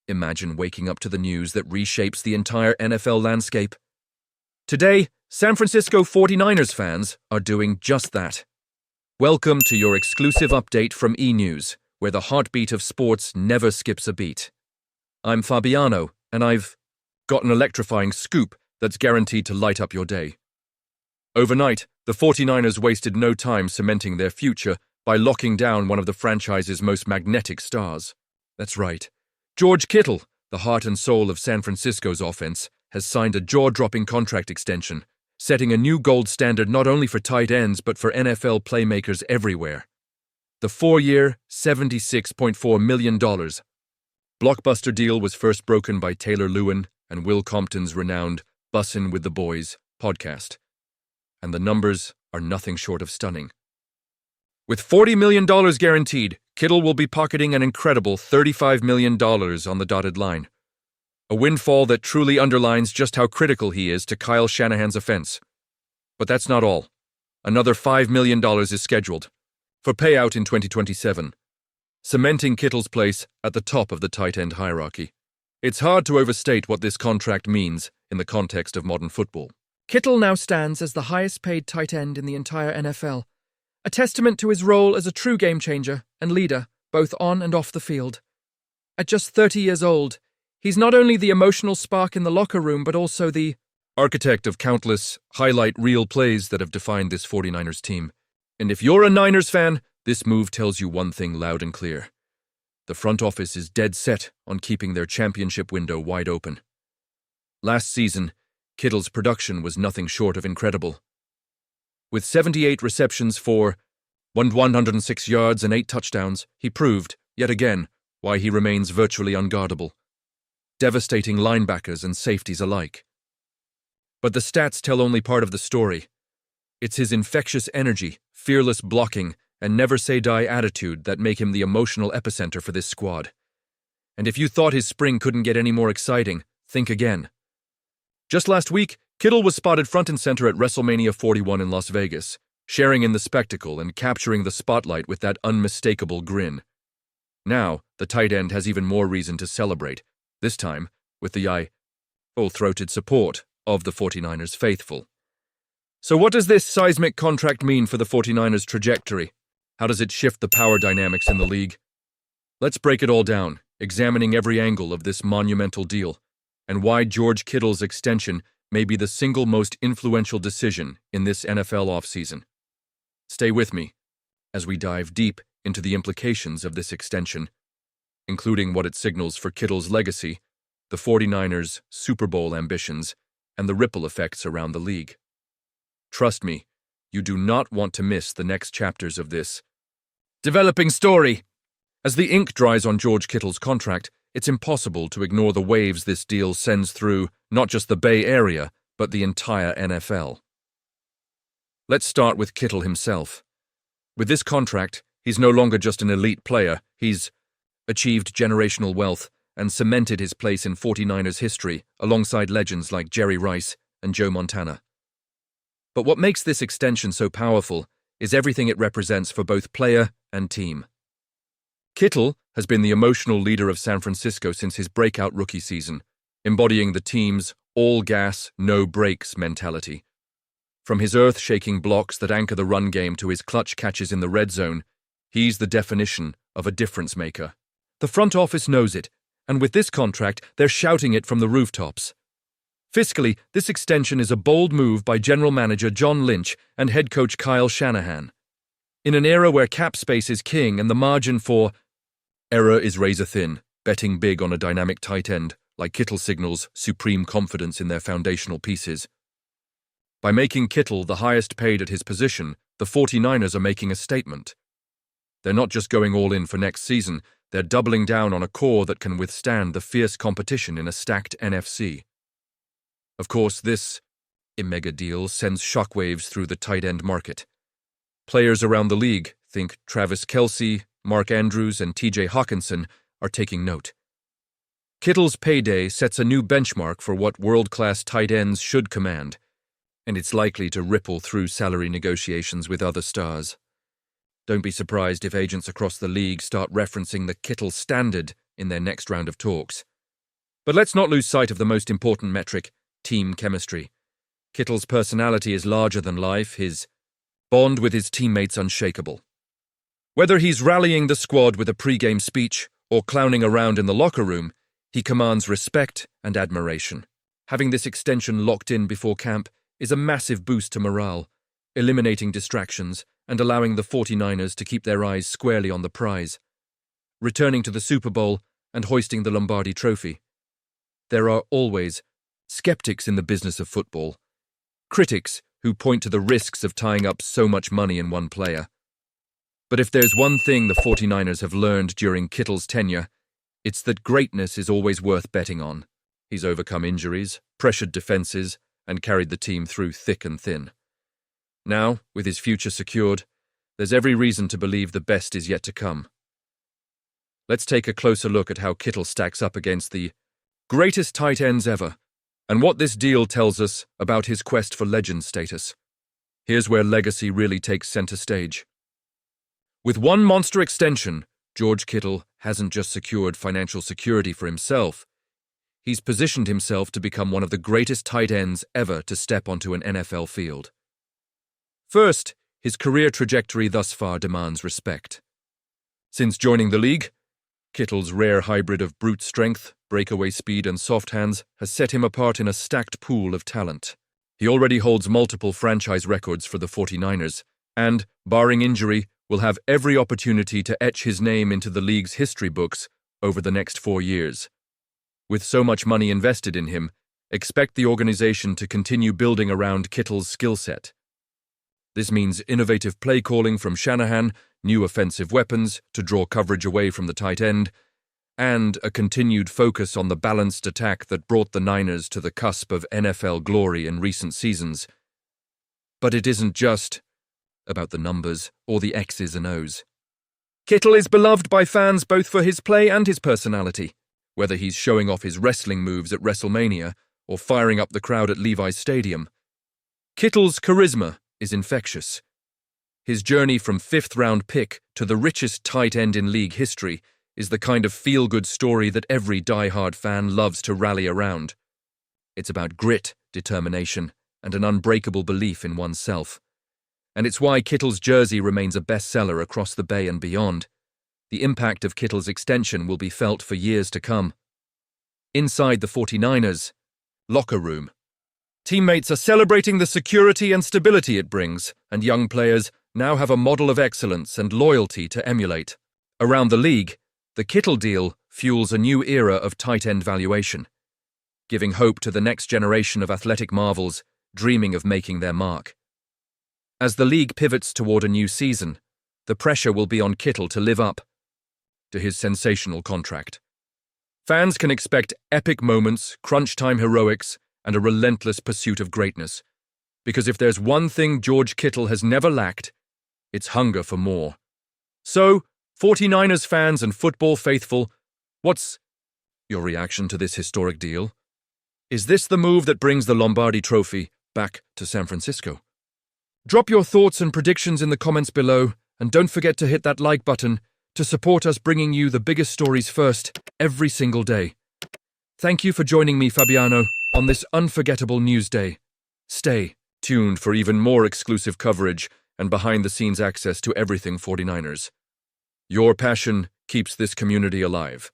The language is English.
Imagine waking up to the news that reshapes the entire NFL landscape. Today, San Francisco 49ers fans are doing just that. Welcome to your exclusive update from E! News, where the heartbeat of sports never skips a beat. I'm Fabiano, and I've got an electrifying scoop that's guaranteed to light up your day. Overnight, the 49ers wasted no time cementing their future by locking down one of the franchise's most magnetic stars. That's right. George Kittle, the heart and soul of San Francisco's offense, has signed a jaw-dropping contract extension, setting a new gold standard not only for tight ends but for NFL playmakers everywhere. The 4-year, $76.4 million blockbuster deal was first broken by Taylor Lewin and Will Compton's renowned Bussin' with the Boys podcast. And the numbers are nothing short of stunning. With $40 million guaranteed, Kittle will be pocketing an incredible $35 million on the dotted line. A windfall that truly underlines just how critical he is to Kyle Shanahan's offense. But that's not all. Another $5 million is scheduled for payout in 2027, cementing Kittle's place at the top of the tight end hierarchy. It's hard to overstate what this contract means in the context of modern football. Kittle now stands as the highest-paid tight end in the entire NFL, a testament to his role as a true game-changer and leader, both on and off the field. At just 30 years old, he's not only the emotional spark in the locker room but also the architect of countless highlight reel plays that have defined this 49ers team. And if you're a Niners fan, this move tells you one thing loud and clear. The front office is dead set on keeping their championship window wide open. Last season, Kittle's production was nothing short of incredible. With 78 receptions for 106 yards and 8 touchdowns, he proved, yet again, why he remains virtually unguardable, devastating linebackers and safeties alike. But the stats tell only part of the story. It's his infectious energy, fearless blocking, and never-say-die attitude that make him the emotional epicenter for this squad. And if you thought his spring couldn't get any more exciting, think again. Just last week, Kittle was spotted front and center at WrestleMania 41 in Las Vegas, sharing in the spectacle and capturing the spotlight with that unmistakable grin. Now, the tight end has even more reason to celebrate, this time with the full-throated support of the 49ers faithful. So what does this seismic contract mean for the 49ers' trajectory? How does it shift the power dynamics in the league? Let's break it all down, examining every angle of this monumental deal, and why George Kittle's extension may be the single most influential decision in this NFL offseason. Stay with me as we dive deep into the implications of this extension, including what it signals for Kittle's legacy, the 49ers' Super Bowl ambitions, and the ripple effects around the league. Trust me, you do not want to miss the next chapters of this developing story. As the ink dries on George Kittle's contract, it's impossible to ignore the waves this deal sends through not just the Bay Area, but the entire NFL. Let's start with Kittle himself. With this contract, he's no longer just an elite player, he's achieved generational wealth and cemented his place in 49ers history alongside legends like Jerry Rice and Joe Montana. But what makes this extension so powerful is everything it represents for both player and team. Kittle has been the emotional leader of San Francisco since his breakout rookie season, embodying the team's all-gas, no-brakes mentality. From his earth-shaking blocks that anchor the run game to his clutch catches in the red zone, he's the definition of a difference maker. The front office knows it, and with this contract, they're shouting it from the rooftops. Fiscally, this extension is a bold move by general manager John Lynch and head coach Kyle Shanahan. In an era where cap space is king and the margin for error is razor-thin, betting big on a dynamic tight end like Kittle signals supreme confidence in their foundational pieces. By making Kittle the highest paid at his position, the 49ers are making a statement. They're not just going all in for next season, they're doubling down on a core that can withstand the fierce competition in a stacked NFC. Of course, this mega deal sends shockwaves through the tight end market. Players around the league, think Travis Kelce, Mark Andrews, and TJ Hawkinson, are taking note. Kittle's payday sets a new benchmark for what world-class tight ends should command, and it's likely to ripple through salary negotiations with other stars. Don't be surprised if agents across the league start referencing the Kittle standard in their next round of talks. But let's not lose sight of the most important metric, team chemistry. Kittle's personality is larger than life, his bond with his teammates unshakable. Whether he's rallying the squad with a pre-game speech or clowning around in the locker room, he commands respect and admiration. Having this extension locked in before camp is a massive boost to morale, eliminating distractions and allowing the 49ers to keep their eyes squarely on the prize, returning to the Super Bowl and hoisting the Lombardi Trophy. There are always skeptics in the business of football, critics who point to the risks of tying up so much money in one player. But if there's one thing the 49ers have learned during Kittle's tenure, it's that greatness is always worth betting on. He's overcome injuries, pressured defenses, and carried the team through thick and thin. Now, with his future secured, there's every reason to believe the best is yet to come. Let's take a closer look at how Kittle stacks up against the greatest tight ends ever, and what this deal tells us about his quest for legend status. Here's where legacy really takes center stage. With one monster extension, George Kittle hasn't just secured financial security for himself, he's positioned himself to become one of the greatest tight ends ever to step onto an NFL field. First, his career trajectory thus far demands respect. Since joining the league, Kittle's rare hybrid of brute strength, breakaway speed, and soft hands has set him apart in a stacked pool of talent. He already holds multiple franchise records for the 49ers, and, barring injury, will have every opportunity to etch his name into the league's history books over the next 4 years. With so much money invested in him, expect the organization to continue building around Kittle's skill set. This means innovative play calling from Shanahan, new offensive weapons to draw coverage away from the tight end, and a continued focus on the balanced attack that brought the Niners to the cusp of NFL glory in recent seasons. But it isn't just about the numbers or the X's and O's. Kittle is beloved by fans both for his play and his personality, whether he's showing off his wrestling moves at WrestleMania or firing up the crowd at Levi's Stadium. Kittle's charisma is infectious. His journey from fifth-round pick to the richest tight end in league history is the kind of feel-good story that every die-hard fan loves to rally around. It's about grit, determination, and an unbreakable belief in oneself. And it's why Kittle's jersey remains a bestseller across the Bay and beyond. The impact of Kittle's extension will be felt for years to come. Inside the 49ers locker room, teammates are celebrating the security and stability it brings, and young players now have a model of excellence and loyalty to emulate. Around the league, the Kittle deal fuels a new era of tight end valuation, giving hope to the next generation of athletic marvels dreaming of making their mark. As the league pivots toward a new season, the pressure will be on Kittle to live up to his sensational contract. Fans can expect epic moments, crunch-time heroics, and a relentless pursuit of greatness. Because if there's one thing George Kittle has never lacked, it's hunger for more. So, 49ers fans and football faithful, what's your reaction to this historic deal? Is this the move that brings the Lombardi Trophy back to San Francisco? Drop your thoughts and predictions in the comments below, and don't forget to hit that like button to support us bringing you the biggest stories first every single day. Thank you for joining me, Fabiano, on this unforgettable news day. Stay tuned for even more exclusive coverage and behind-the-scenes access to everything 49ers. Your passion keeps this community alive.